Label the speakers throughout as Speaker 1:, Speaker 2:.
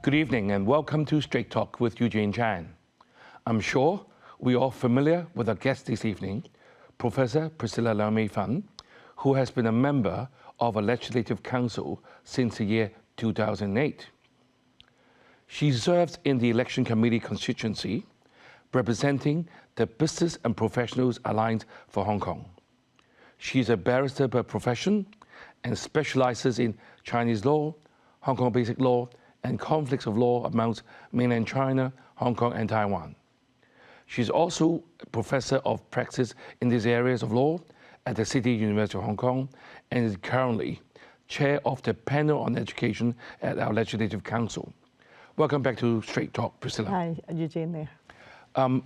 Speaker 1: Good evening and welcome to Straight Talk with Eugene Chan. I'm sure we're all familiar with our guest this evening, Professor Priscilla Lau Mei-Fan, who has been a member of a legislative council since the year 2008. She served in the Election Committee constituency, representing the Business and Professionals Alliance for Hong Kong. She's a barrister by profession and specializes in Chinese law, Hong Kong basic law, and conflicts of law amongst mainland China, Hong Kong, and Taiwan. She's also a professor of practice in these areas of law at the City University of Hong Kong and is currently chair of the panel on education at our Legislative Council. Welcome back to Straight Talk, Priscilla.
Speaker 2: Hi, Eugene.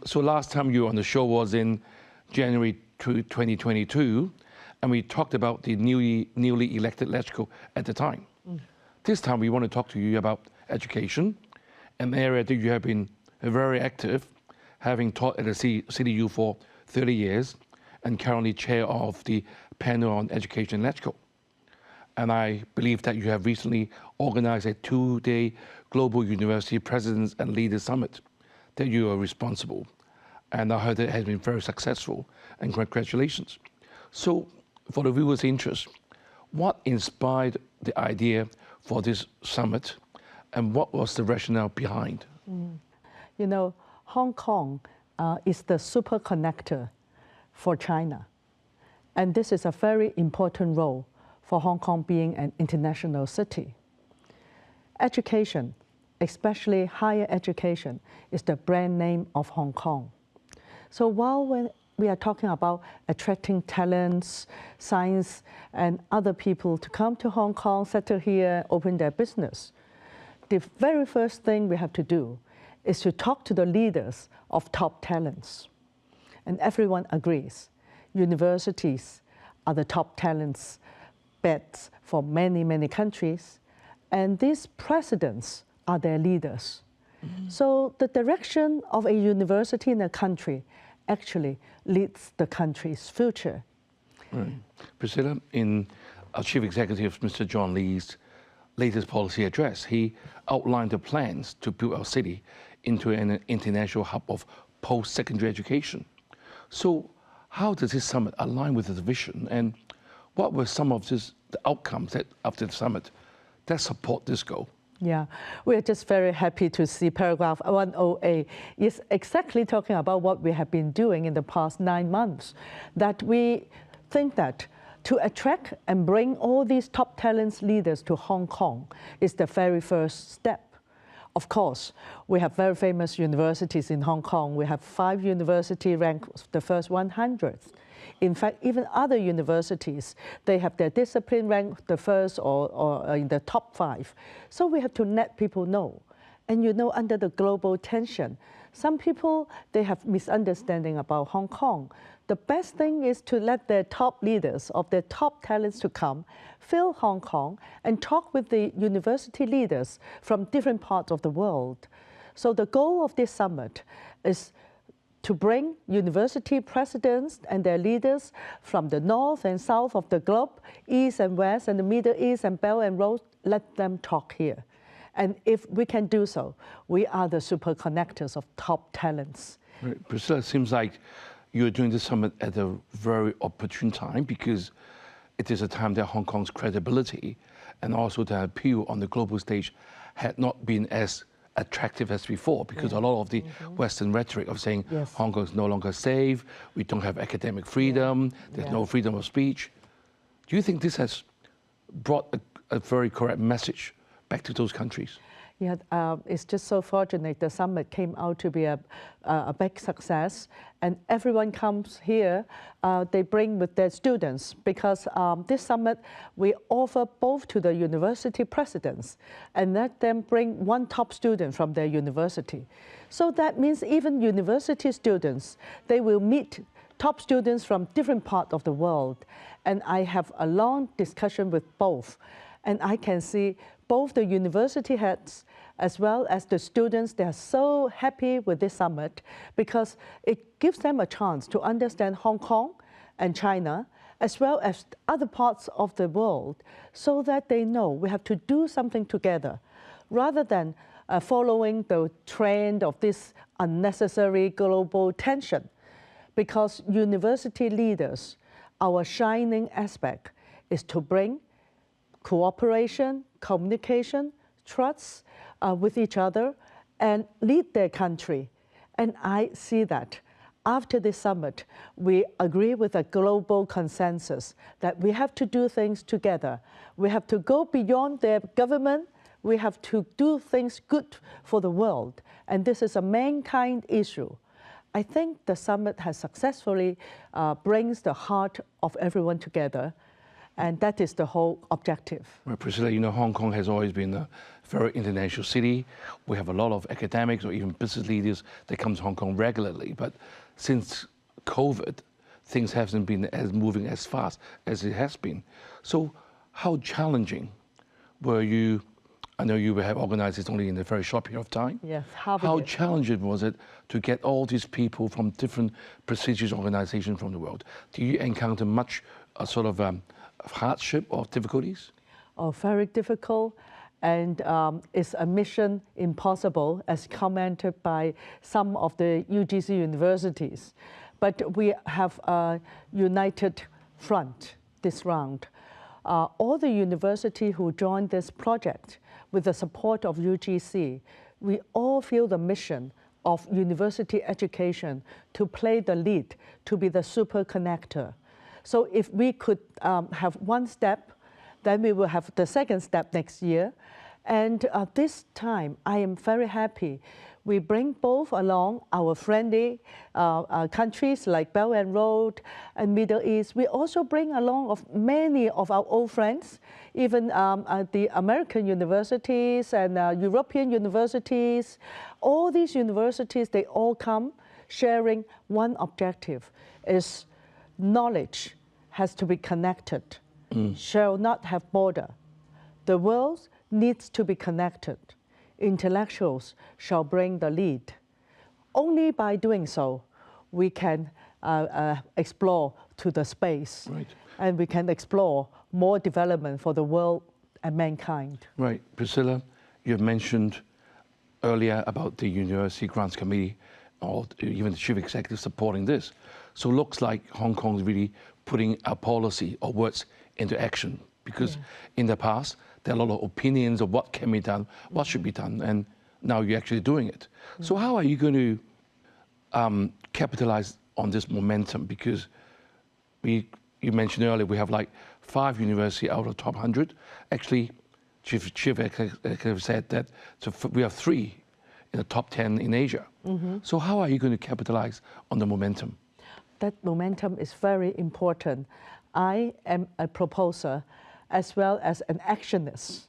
Speaker 1: So last time you were on the show was in January 2022, and we talked about the newly elected LegCo at the time. This time we want to talk to you about education, an area that you have been very active, having taught at the CDU for 30 years and currently chair of the panel on education LegCo. And I believe that you have recently organized a 2-day Global University Presidents and Leaders Summit that you are responsible. And I heard that it has been very successful, and congratulations. So for the viewers' interest, what inspired the idea for this summit, and what was the rationale behind?
Speaker 2: You know, Hong Kong is the super connector for China. And this is a very important role for Hong Kong being an international city. Education, especially higher education, is the brand name of Hong Kong. So while we are talking about attracting talents, science, and other people to come to Hong Kong, settle here, open their business, the very first thing we have to do is to talk to the leaders of top talents. And everyone agrees, universities are the top talents beds for many, many countries, and these presidents are their leaders. So the direction of a university in a country actually leads the country's future.
Speaker 1: Right. Priscilla, in our Chief Executive, Mr. John Lee's latest policy address, he outlined the plans to build our city into an international hub of post-secondary education. So how does this summit align with this vision, and what were some of the outcomes that after the summit that support this goal?
Speaker 2: Yeah, we're just very happy to see paragraph 108 is exactly talking about what we have been doing in the past 9 months, that we think that to attract and bring all these top talents leaders to Hong Kong is the very first step. Of course, we have very famous universities in Hong Kong. We have 5 universities ranked the first 100th. In fact, even other universities, they have their discipline ranked the first or in the top 5. So we have to let people know. And you know, under the global tension, some people, they have misunderstanding about Hong Kong. The best thing is to let their top leaders of their top talents to come, fill Hong Kong, and talk with the university leaders from different parts of the world. So the goal of this summit is to bring university presidents and their leaders from the north and south of the globe, east and west, and the Middle East and Belt and Road, let them talk here. And if we can do so, we are the super connectors of top talents.
Speaker 1: Right. Priscilla, it seems like you're doing this summit at a very opportune time, because it is a time that Hong Kong's credibility and also the appeal on the global stage had not been as attractive as before, because a lot of the Western rhetoric of saying Hong Kong is no longer safe, we don't have academic freedom, there's no freedom of speech. Do you think this has brought a very correct message back to those countries?
Speaker 2: Yeah, it's just so fortunate the summit came out to be a big success, and everyone comes here, they bring with their students, because this summit, we offer both to the university presidents and let them bring one top student from their university. So that means even university students, they will meet top students from different parts of the world. And I have a long discussion with both, and I can see both the university heads as well as the students, they are so happy with this summit because it gives them a chance to understand Hong Kong and China as well as other parts of the world, so that they know we have to do something together. rather than following the trend of this unnecessary global tension. Because university leaders, our shining aspect is to bring cooperation, communication, trust with each other, and lead their country. And I see that after this summit, we agree with a global consensus that we have to do things together. We have to go beyond their government. We have to do things good for the world. And this is a mankind issue. I think the summit has successfully brings the heart of everyone together. And that is the whole objective.
Speaker 1: Well, Priscilla, you know, Hong Kong has always been a very international city. We have a lot of academics or even business leaders that come to Hong Kong regularly. But since COVID, things haven't been as moving as fast as it has been. So how challenging were you? I know you have organized this only in a very short period of time.
Speaker 2: Yes,
Speaker 1: how challenging was it to get all these people from different prestigious organizations from the world? Do you encounter much sort of hardship or difficulties?
Speaker 2: Oh, very difficult. And it's a mission impossible, as commented by some of the UGC universities. But we have a united front this round. All the universities who joined this project with the support of UGC, we all feel the mission of university education to play the lead, to be the super connector. So if we could have one step, then we will have the second step next year. And this time, I am very happy. We bring both along our friendly countries like Belt and Road and Middle East. We also bring along of many of our old friends, even the American universities and European universities. All these universities, they all come sharing one objective, is knowledge has to be connected, shall not have border. The world needs to be connected. Intellectuals shall bring the lead. Only by doing so, we can explore to the space.
Speaker 1: Right.
Speaker 2: And we can explore more development for the world and mankind.
Speaker 1: Right. Priscilla, you mentioned earlier about the University Grants Committee or even the chief executive supporting this. So it looks like Hong Kong is really putting our policy or words into action, because in the past, there are a lot of opinions of what can be done, what should be done, and now you're actually doing it. So how are you going to capitalize on this momentum? Because you mentioned earlier, we have like 5 universities out of the top 100. Actually, Chief Executive said that we have 3 in the top 10 in Asia. So how are you going to capitalize on the momentum?
Speaker 2: That momentum is very important. I am a proposer as well as an actionist.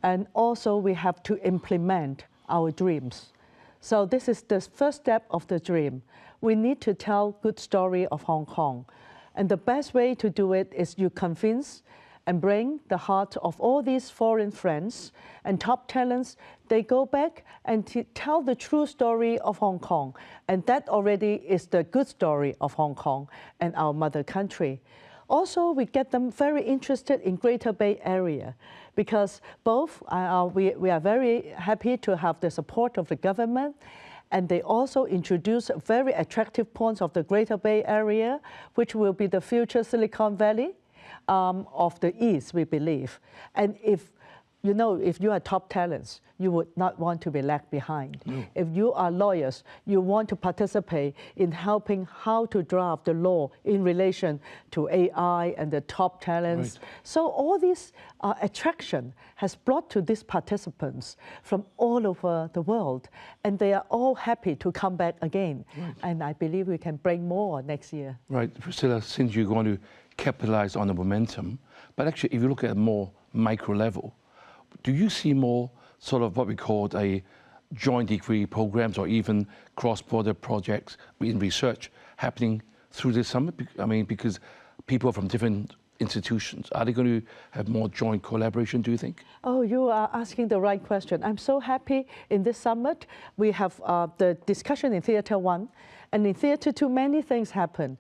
Speaker 2: And also we have to implement our dreams. So this is the first step of the dream. We need to tell good story of Hong Kong. And the best way to do it is you convince and bring the heart of all these foreign friends and top talents. They go back and tell the true story of Hong Kong. And that already is the good story of Hong Kong and our mother country. Also, we get them very interested in Greater Bay Area, because both we are very happy to have the support of the government, and they also introduce very attractive points of the Greater Bay Area, which will be the future Silicon Valley of the East, we believe. And if you are top talents, you would not want to be left behind. If you are lawyers, you want to participate in helping how to draft the law in relation to AI and the top talents. Right. So all this attraction has brought to these participants from all over the world, and they are all happy to come back again. Right. And I believe we can bring more next year. Right,
Speaker 1: Priscilla, since you're going to capitalize on the momentum, but actually if you look at a more micro level, do you see more sort of what we call a joint degree programs or even cross-border projects in research happening through this summit? I mean, because people from different institutions, are they going to have more joint collaboration, do you think?
Speaker 2: Oh, you are asking the right question. I'm so happy in this summit. We have the discussion in Theatre 1, and in Theatre 2, many things happen.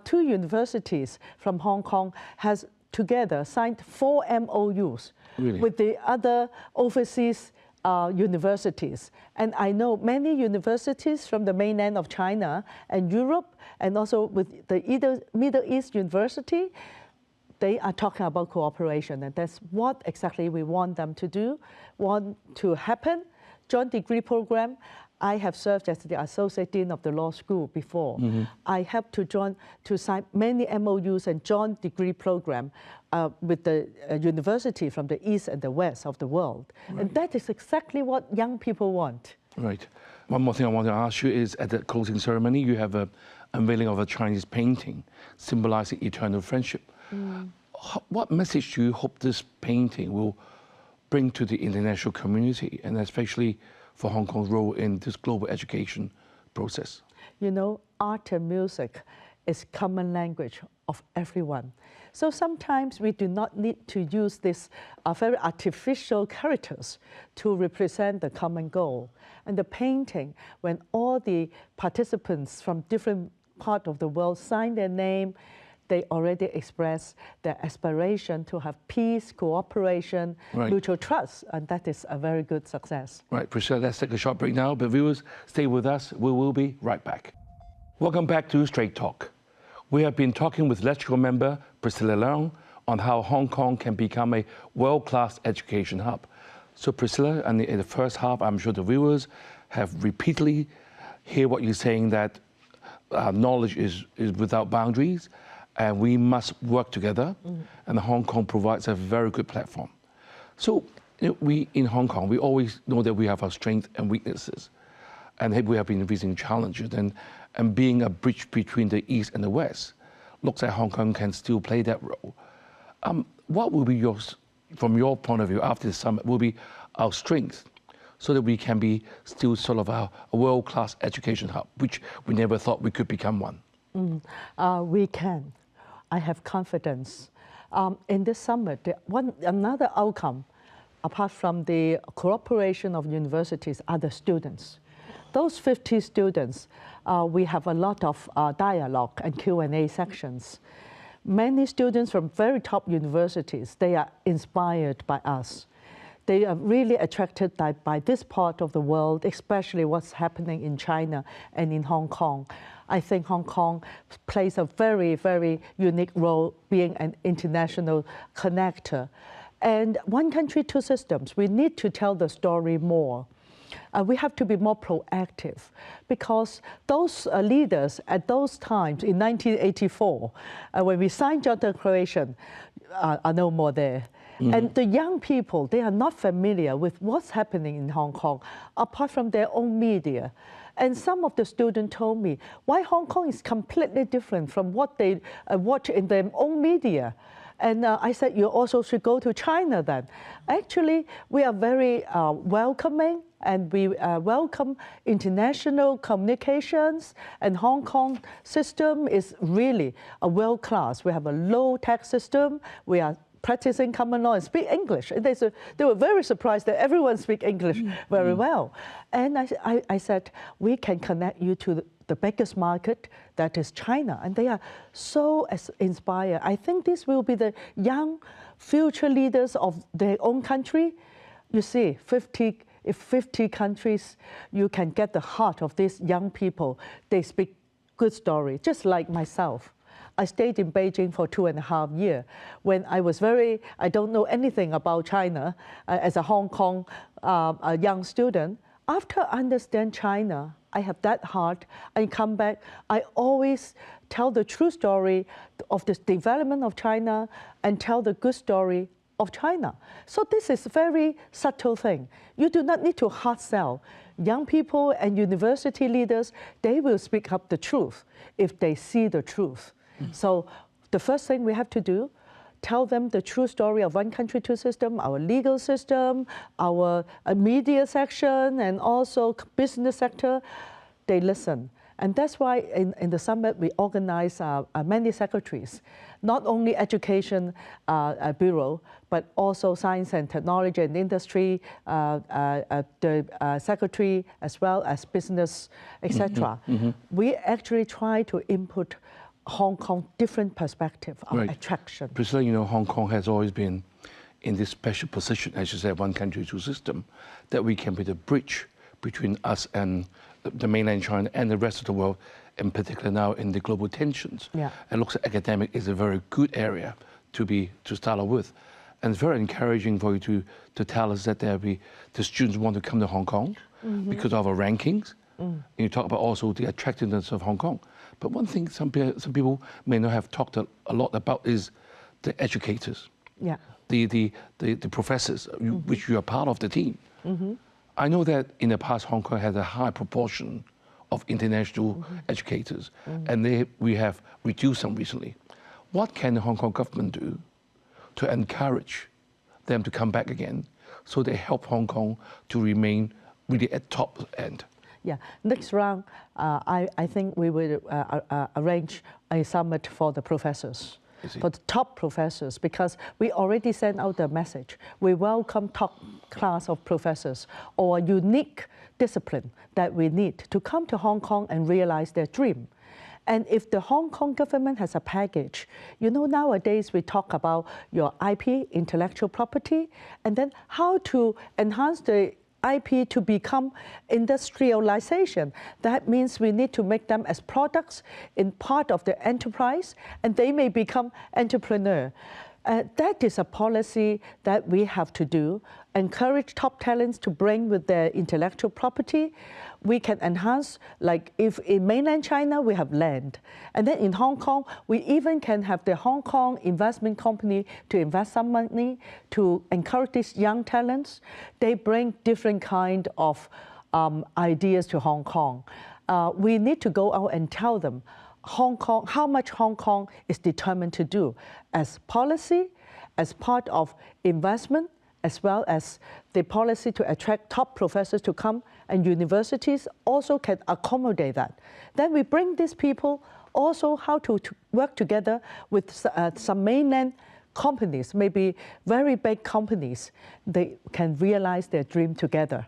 Speaker 2: 2 universities from Hong Kong has together signed 4 MOUs. Really? With the other overseas universities. And I know many universities from the mainland of China and Europe, and also with the Middle East University, they are talking about cooperation. And that's what exactly we want them to do, want to happen. Joint degree program. I have served as the Associate Dean of the Law School before. I have to sign many MOUs and joint degree program with the university from the East and the West of the world. Right. And that is exactly what young people want.
Speaker 1: Right. One more thing I want to ask you is, at the closing ceremony, you have an unveiling of a Chinese painting symbolizing eternal friendship. What message do you hope this painting will bring to the international community, and especially for Hong Kong's role in this global education process?
Speaker 2: You know, art and music is common language of everyone. So sometimes we do not need to use these very artificial characters to represent the common goal. And the painting, when all the participants from different parts of the world sign their name, they already express their aspiration to have peace, cooperation, mutual trust, and that is a very good success.
Speaker 1: Right, Priscilla, let's take a short break now, but viewers, stay with us. We will be right back. Welcome back to Straight Talk. We have been talking with Electrical member Priscilla Leung on how Hong Kong can become a world-class education hub. So Priscilla, in the first half, I'm sure the viewers have repeatedly heard what you're saying, that knowledge is without boundaries, and we must work together, and Hong Kong provides a very good platform. So we in Hong Kong, we always know that we have our strengths and weaknesses, and we have been facing challenges, and being a bridge between the East and the West, looks like Hong Kong can still play that role. What will be from your point of view after the summit, will be our strength, so that we can be still sort of a world-class education hub, which we never thought we could become one?
Speaker 2: We can. I have confidence. In this summit, another outcome, apart from the cooperation of universities, are the students. Those 50 students, we have a lot of dialogue and Q&A sections. Many students from very top universities, they are inspired by us. They are really attracted by this part of the world, especially what's happening in China and in Hong Kong. I think Hong Kong plays a very, very unique role being an international connector. And one country, two systems, we need to tell the story more. We have to be more proactive, because those leaders at those times in 1984, when we signed Joint Declaration, are no more there. And the young people, they are not familiar with what's happening in Hong Kong, apart from their own media. And some of the students told me why Hong Kong is completely different from what they watch in their own media. And I said, you also should go to China then. Actually, we are very welcoming, and we welcome international communications, and Hong Kong system is really a world class. We have a low tax system. We are practicing common law and speak English. And they were very surprised that everyone speaks English very well. And I said, we can connect you to the biggest market, that is China. And they are so inspired. I think this will be the young future leaders of their own country. You see, 50 countries, you can get the heart of these young people. They speak good story, just like myself. I stayed in Beijing for 2.5 years. When I was I don't know anything about China as a Hong Kong a young student. After I understand China, I have that heart. I come back, I always tell the true story of the development of China and tell the good story of China. So this is a very subtle thing. You do not need to hard sell. Young people and university leaders, they will speak up the truth if they see the truth. So the first thing we have to do, tell them the true story of one country, two system, our legal system, our media section, and also business sector. They listen. And that's why in the summit, we organize many secretaries, not only education bureau, but also science and technology and industry, the secretary, as well as business, etc. We actually try to input Hong Kong different perspective of attraction.
Speaker 1: Priscilla, you know, Hong Kong has always been in this special position, as you said, one country, two system, that we can be the bridge between us and the mainland China and the rest of the world, in particular now in the global tensions.
Speaker 2: Yeah.
Speaker 1: It looks like academic is a very good area to start off with. And it's very encouraging for you to tell us that the students want to come to Hong Kong because of our rankings. And you talk about also the attractiveness of Hong Kong. But one thing some people may not have talked a lot about is the educators.
Speaker 2: Yeah.
Speaker 1: The professors, which you are part of the team. I know that in the past, Hong Kong had a high proportion of international educators, and we have reduced them recently. What can the Hong Kong government do to encourage them to come back again, so they help Hong Kong to remain really at top end?
Speaker 2: Yeah, next round, I think we will arrange a summit for the professors, for the top professors, because we already sent out the message. We welcome top class of professors or a unique discipline that we need to come to Hong Kong and realize their dream. And if the Hong Kong government has a package, you know, nowadays we talk about your IP, intellectual property, and then how to enhance the IP to become industrialization. That means we need to make them as products in part of the enterprise, and they may become entrepreneur. That is a policy that we have to do. Encourage top talents to bring with their intellectual property. We can enhance, like if in mainland China we have land, and then in Hong Kong we even can have the Hong Kong investment company to invest some money to encourage these young talents. They bring different kind of ideas to Hong Kong. We need to go out and tell them Hong Kong, how much Hong Kong is determined to do as policy, as part of investment, as well as the policy to attract top professors to come, and universities also can accommodate that. Then we bring these people also how to work together with some mainland companies, maybe very big companies. They can realize their dream together,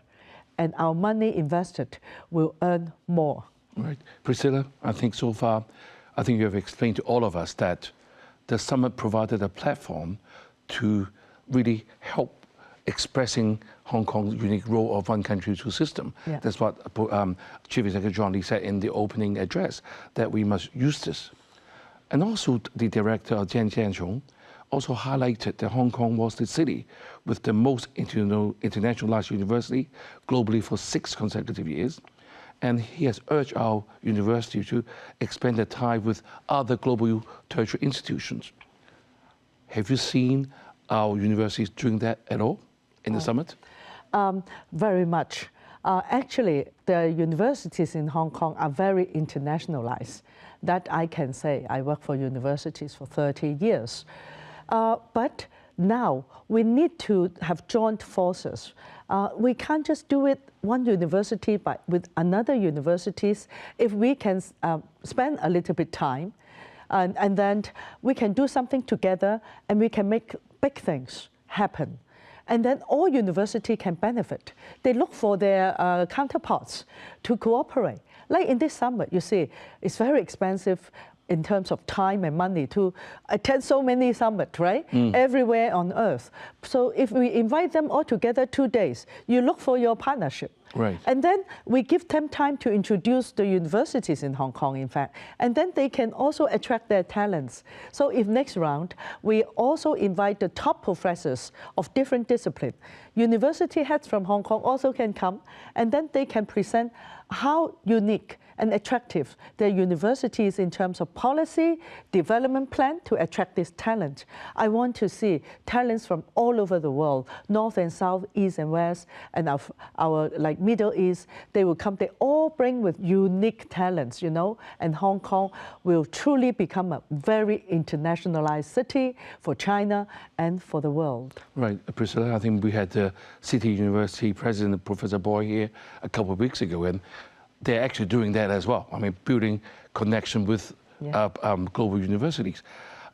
Speaker 2: and our money invested will earn more.
Speaker 1: Right. Priscilla, I think so far, I think you have explained to all of us that the summit provided a platform to really help expressing Hong Kong's unique role of one country, two system.
Speaker 2: Yeah.
Speaker 1: That's what Chief Executive John Lee said in the opening address, that we must use this. And also the director, Jian Jianchong, also highlighted that Hong Kong was the city with the most internationalized university globally for 6 consecutive years. And he has urged our university to expand the tie with other global tertiary institutions. Have you seen our universities doing that at all in the summit?
Speaker 2: Very much. Actually, the universities in Hong Kong are very internationalized. That I can say. I worked for universities for 30 years. But now we need to have joint forces. We can't just do it one university but with another universities. If we can spend a little bit time, and then we can do something together, and we can make big things happen. And then all universities can benefit. They look for their counterparts to cooperate. Like in this summit, you see, it's very expensive in terms of time and money to attend so many summits, right? Everywhere on earth. So if we invite them all together 2 days, you look for your partnership.
Speaker 1: Right.
Speaker 2: And then we give them time to introduce the universities in Hong Kong, in fact. And then they can also attract their talents. So if next round, we also invite the top professors of different disciplines. University heads from Hong Kong also can come, and then they can present how unique and attractive their universities in terms of policy, development plan to attract this talent. I want to see talents from all over the world, North and South, East and West, and our like Middle East. They will come, they all bring with unique talents, you know, and Hong Kong will truly become a very internationalized city for China and for the world.
Speaker 1: Right, Priscilla, I think we had the City University President, Professor Boy, here a couple of weeks ago, and they're actually doing that as well. I mean, building connection with global universities.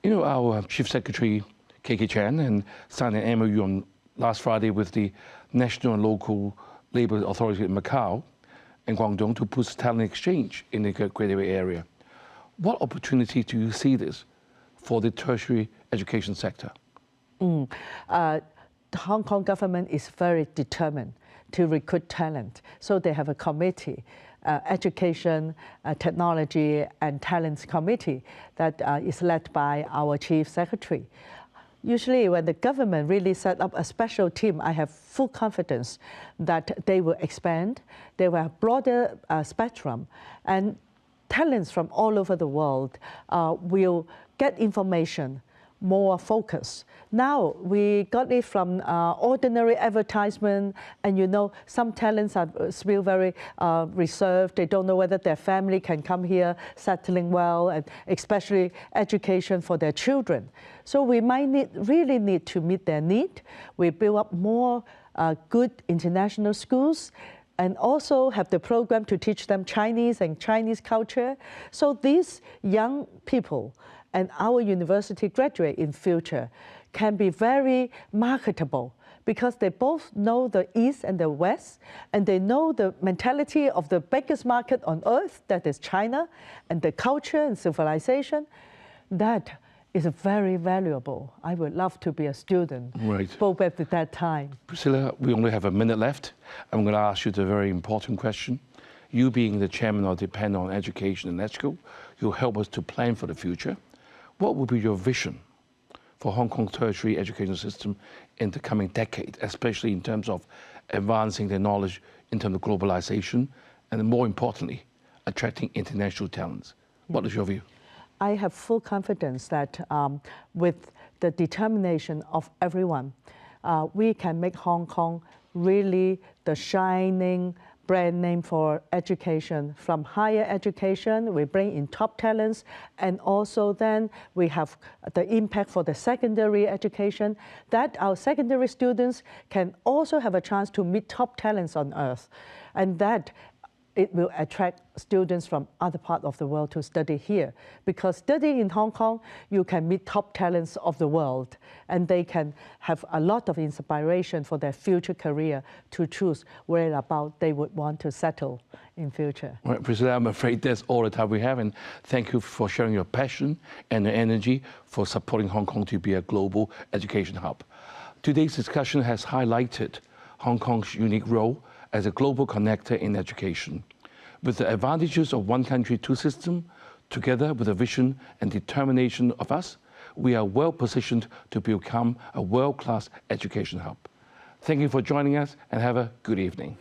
Speaker 1: You know, our Chief Secretary, KK Chan, and signed an MOU on last Friday with the national and local labor authority in Macau and Guangdong to push talent exchange in the Greater Bay Area. What opportunity do you see this for the tertiary education sector?
Speaker 2: The Hong Kong government is very determined to recruit talent. So they have a committee, Education, Technology and Talents Committee that is led by our Chief Secretary. Usually when the government really set up a special team, I have full confidence that they will expand, they will have broader spectrum, and talents from all over the world will get information more focused. Now we got it from ordinary advertisement, and you know some talents are still very reserved. They don't know whether their family can come here settling well, and especially education for their children. So we might really need to meet their need. We build up more good international schools, and also have the program to teach them Chinese and Chinese culture. So these young people and our university graduate in future can be very marketable because they both know the East and the West, and they know the mentality of the biggest market on earth, that is China, and the culture and civilization. That is very valuable. I would love to be a student, both at that time.
Speaker 1: Priscilla, we only have a minute left. I'm going to ask you the very important question. You being the chairman of the panel on education and EDSCO, you'll help us to plan for the future. What would be your vision for Hong Kong's tertiary education system in the coming decade, especially in terms of advancing their knowledge in terms of globalization, and more importantly, attracting international talents? What is your view?
Speaker 2: I have full confidence that with the determination of everyone, we can make Hong Kong really the shining brand name for education. From higher education, we bring in top talents, and also then we have the impact for the secondary education, that our secondary students can also have a chance to meet top talents on earth, and that it will attract students from other parts of the world to study here. Because studying in Hong Kong, you can meet top talents of the world, and they can have a lot of inspiration for their future career to choose where about they would want to settle in future.
Speaker 1: All right, Priscilla, I'm afraid that's all the time we have, and thank you for sharing your passion and your energy for supporting Hong Kong to be a global education hub. Today's discussion has highlighted Hong Kong's unique role as a global connector in education. With the advantages of one country, two systems, together with the vision and determination of us, we are well positioned to become a world-class education hub. Thank you for joining us, and have a good evening.